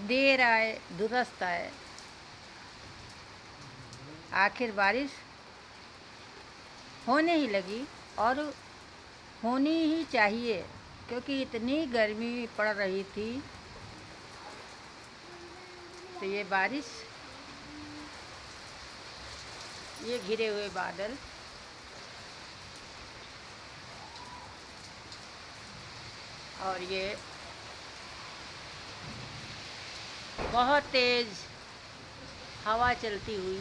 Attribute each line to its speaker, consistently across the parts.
Speaker 1: देर आए दुरुस्त आए। आखिर बारिश होने ही लगी और होनी ही चाहिए, क्योंकि इतनी गर्मी पड़ रही थी। तो ये बारिश, ये घिरे हुए बादल और ये बहुत तेज़ हवा चलती हुई,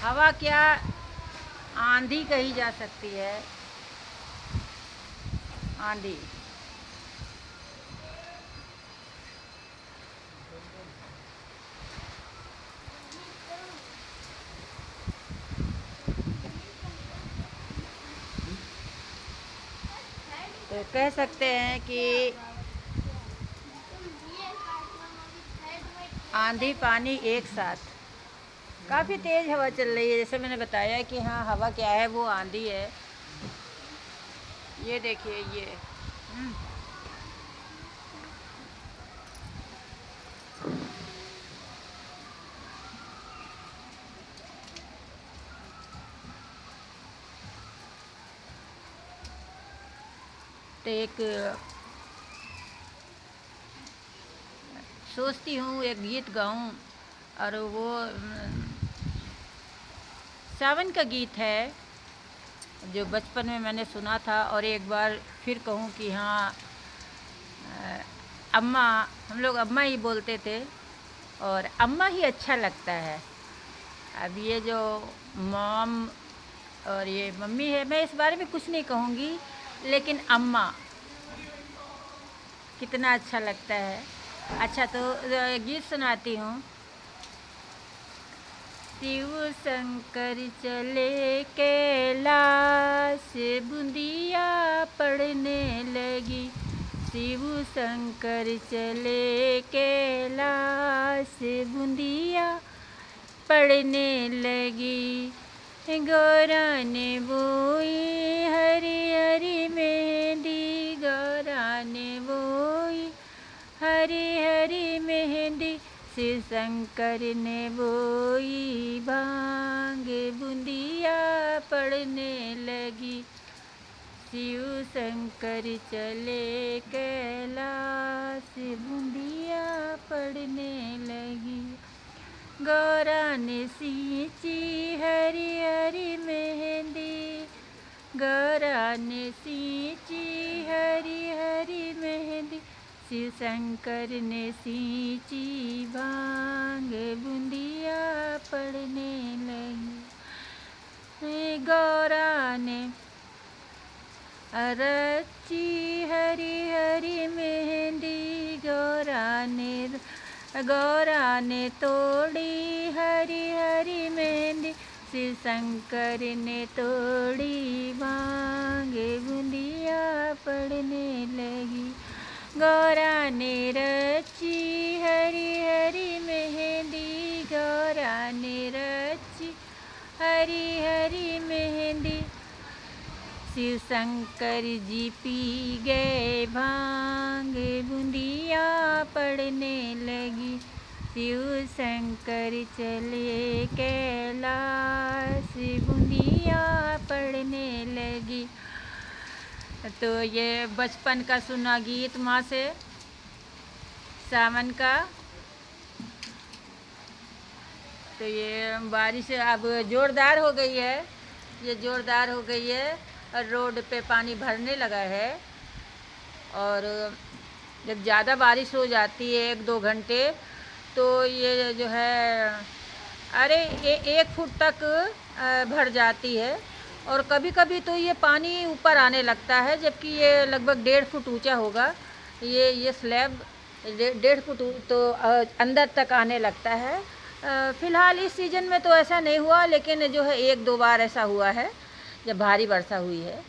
Speaker 1: हवा क्या आंधी कही जा सकती है, आंधी। तो कह सकते हैं कि आंधी पानी एक साथ। काफ़ी तेज़ हवा चल रही है, जैसे मैंने बताया कि हाँ, हवा क्या है, वो आंधी है। ये देखिए ये तो एक सोचती हूँ एक गीत गाऊं, और वो सावन का गीत है जो बचपन में मैंने सुना था, और एक बार फिर कहूँ कि हाँ, अम्मा, हम लोग अम्मा ही बोलते थे और अम्मा ही अच्छा लगता है। अब ये जो मॉम और ये मम्मी है, मैं इस बारे में कुछ नहीं कहूँगी, लेकिन अम्मा कितना अच्छा लगता है। अच्छा, तो गीत सुनाती हूँ। शिव शंकर चले कैलाश, बूंदिया पड़ने लगी। शिव शंकर चले कैलाश, बूंदिया पड़ने लगी। गौरा ने बोई हरी हरी मेहंदी, गौरा ने बोई हरी हरी मेहंदी। शिव शंकर ने बोई भांग, बूंदिया पड़ने लगी। शिव शंकर चले कैलाश, बूंदिया पड़ने लगी। गौरा ने सींची हरी हरी मेहंदी, गौरा ने सींची हरी हरी मेहंदी। शिव शंकर ने सींची भांग, बूंदिया पड़ने लगी। गौरा ने रची हरी हरी मेहंदी, गौरा ने तोड़ी हरी हरी मेहंदी। शिव शंकर ने तोड़ी भांग, बूंदिया पड़ने लगी। गौरा ने रची हरी हरी मेहंदी, गौरा ने रची हरी हरी मेहंदी। शिव शंकर जी पी गए भांग, बूंदिया पड़ने लगी। शिव शंकर चले कैलाश, बूंदिया पड़ने लगी। तो ये बचपन का सुना गीत माँ से, सावन का। तो ये बारिश अब ज़ोरदार हो गई है, ये ज़ोरदार हो गई है और रोड पे पानी भरने लगा है। और जब ज़्यादा बारिश हो जाती है 1-2 घंटे, तो ये जो है, अरे ये 1 फुट तक भर जाती है। और कभी कभी तो ये पानी ऊपर आने लगता है, जबकि ये लगभग 1.5 फुट ऊंचा होगा। ये स्लैब 1.5 फुट तो अंदर तक आने लगता है। फ़िलहाल इस सीज़न में तो ऐसा नहीं हुआ, लेकिन जो है 1-2 बार ऐसा हुआ है जब भारी वर्षा हुई है।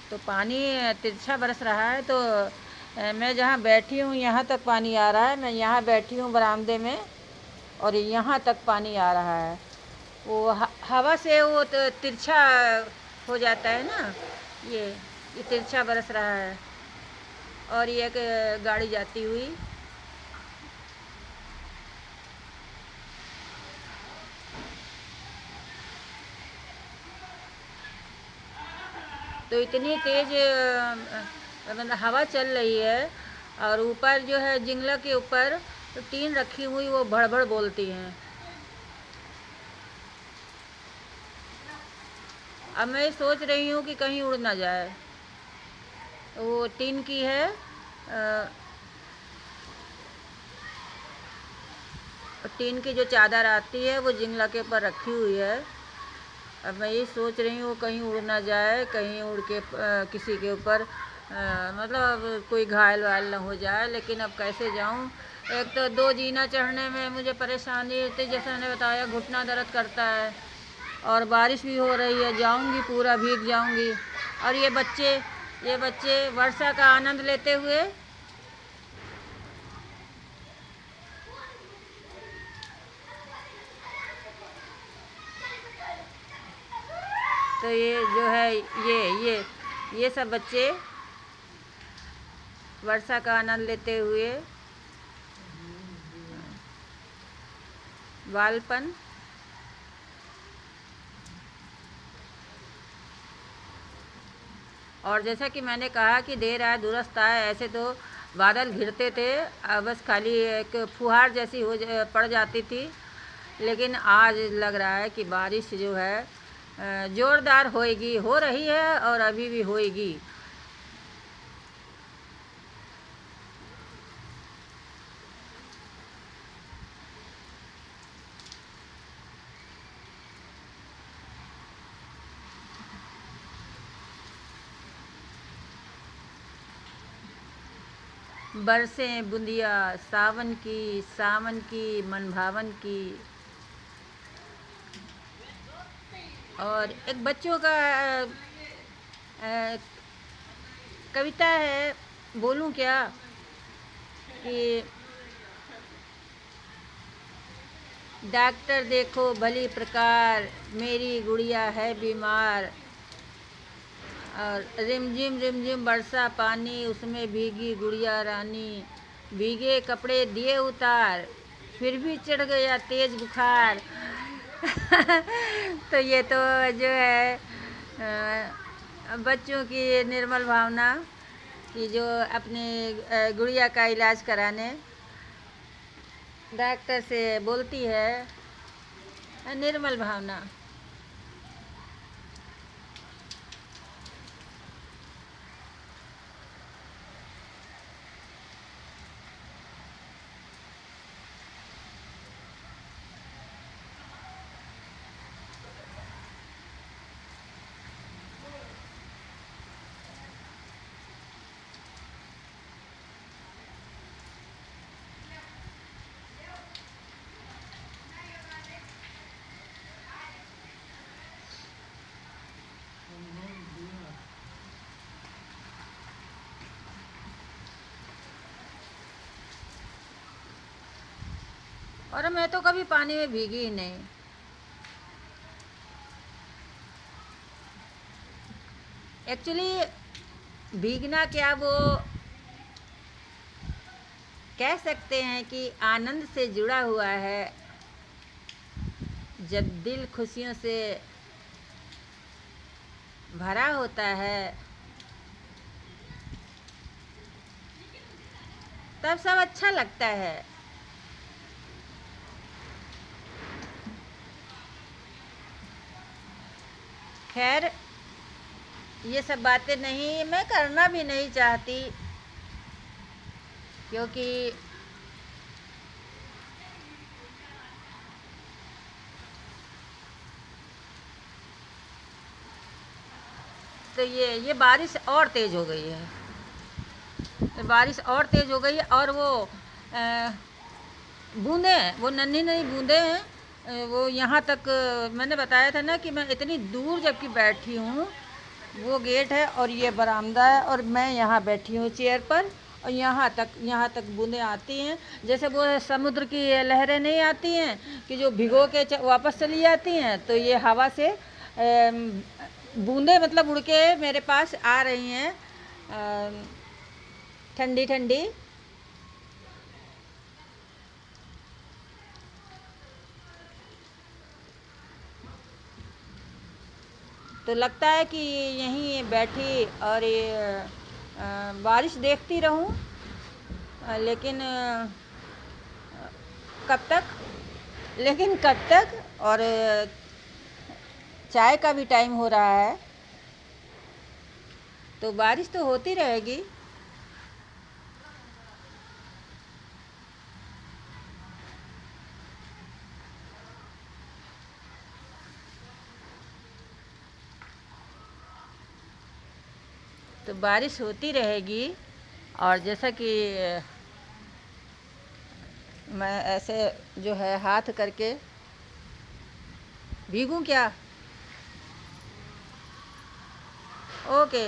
Speaker 1: तो पानी तिरछा बरस रहा है। तो मैं जहाँ बैठी हूँ यहाँ तक पानी आ रहा है। मैं यहाँ बैठी हूँ बरामदे में और यहाँ तक पानी आ रहा है। वो हवा से वो तो तिरछा हो जाता है ना, ये तिरछा बरस रहा है और ये एक गाड़ी जाती हुई। तो इतनी तेज मतलब हवा चल रही है और ऊपर जो है जिंगला के ऊपर तो टीन रखी हुई वो भड़बड़ बोलती हैं। अब मैं सोच रही हूँ कि कहीं उड़ ना जाए। वो टीन की है, टीन की जो चादर आती है वो जिंगला के ऊपर रखी हुई है। अब मैं ये सोच रही हूँ कहीं उड़ ना जाए, कहीं उड़ के किसी के ऊपर मतलब कोई घायल वायल ना हो जाए। लेकिन अब कैसे जाऊँ? एक तो 2 जीना चढ़ने में मुझे परेशानी होती, जैसे मैंने बताया घुटना दर्द करता है और बारिश भी हो रही है, जाऊँगी पूरा भीग जाऊँगी। और ये बच्चे वर्षा का आनंद लेते हुए तो ये जो है ये सब बच्चे वर्षा का आनंद लेते हुए बालपन और जैसा कि मैंने कहा कि देर आए दुरुस्त आए, ऐसे तो बादल घिरते थे, बस खाली एक फुहार जैसी पड़ जाती थी। लेकिन आज लग रहा है कि बारिश जो है ज़ोरदार होएगी, हो रही है और अभी भी होएगी। बरसें बूंदिया सावन की मन भावन की। और एक बच्चों का अ, कविता है, बोलूं क्या कि डॉक्टर देखो भली प्रकार मेरी गुड़िया है बीमार और रिमझिम बरसा पानी उसमें भीगी गुड़िया रानी, भीगे कपड़े दिए उतार फिर भी चढ़ गया तेज बुखार। तो ये तो जो है बच्चों की निर्मल भावना कि जो अपने गुड़िया का इलाज कराने डॉक्टर से बोलती है, निर्मल भावना। और मैं तो कभी पानी में भीगी ही नहीं। एक्चुअली भीगना क्या, वो कह सकते हैं कि आनंद से जुड़ा हुआ है। जब दिल खुशियों से भरा होता है तब सब अच्छा लगता है। खैर ये सब बातें नहीं, मैं करना भी नहीं चाहती, क्योंकि तो ये बारिश और तेज़ हो गई है, बारिश और तेज़ हो गई है और वो बूंदें, वो नन्ही नन्ही बूंदें हैं। वो यहाँ तक मैंने बताया था ना कि मैं इतनी दूर जबकि बैठी हूँ, वो गेट है और ये बरामदा है और मैं यहाँ बैठी हूँ चेयर पर और यहाँ तक बूंदें आती हैं। जैसे वो समुद्र की लहरें नहीं आती हैं कि जो भिगो के वापस चली जाती हैं, तो ये हवा से बूंदे मतलब उड़ के मेरे पास आ रही हैं, ठंडी ठंडी। तो लगता है कि यहीं बैठी और ये बारिश देखती रहूं, लेकिन कब तक, लेकिन कब तक। और चाय का भी टाइम हो रहा है, तो बारिश तो होती रहेगी। तो बारिश होती रहेगी। और जैसा कि मैं ऐसे जो है हाथ करके भीगूं क्या? ओके।